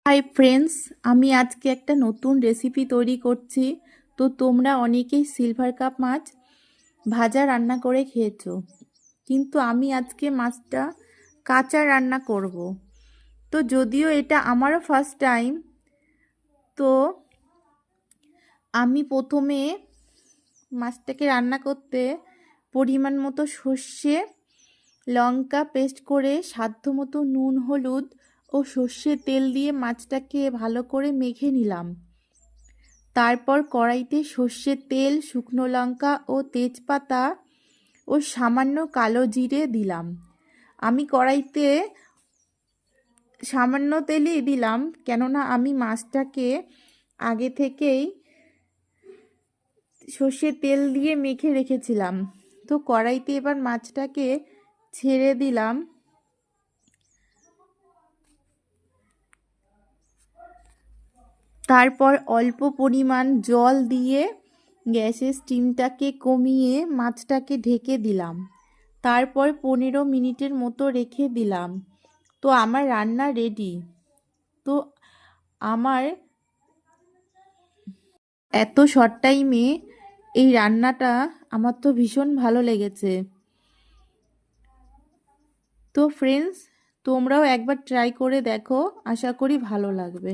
Hi friends, আমি আজকে একটা নতুন রেসিপি তৈরি করছি। তো তোমরা অনেকেই সিলভার কাপ মাছ ভাজা রান্না করে খেয়েছো, কিন্তু আমি আজকে মাছটা কাঁচা রান্না করব। তো যদিও এটা আমারও ফার্স্ট টাইম, তো আমি প্রথমে মাছটাকে রান্না করতে পরিমাণ মতো সর্ষে লঙ্কা পেস্ট করে সাধ্য মতো নুন হলুদ ও সর্ষের তেল দিয়ে মাছটাকে ভালো করে মেখে নিলাম। তারপর কড়াইতে সর্ষের তেল, শুকনো লঙ্কা ও তেজপাতা ও সামান্য কালো জিরে দিলাম। আমি কড়াইতে সামান্য তেলই দিলাম, কেননা আমি মাছটাকে আগে থেকেই সর্ষের তেল দিয়ে মেখে রেখেছিলাম। তো কড়াইতে এবার মাছটাকে ছেড়ে দিলাম। তারপর অল্প পরিমাণ জল দিয়ে গ্যাসের স্টিমটাকে কমিয়ে মাছটাকে ঢেকে দিলাম। তারপর 15 মিনিটের মতো রেখে দিলাম। তো আমার রান্না রেডি। তো আমার এত শর্ট টাইমে এই রান্নাটা আমার তো ভীষণ ভালো লেগেছে। তো ফ্রেন্ডস, তোমরাও একবার ট্রাই করে দেখো, আশা করি ভালো লাগবে।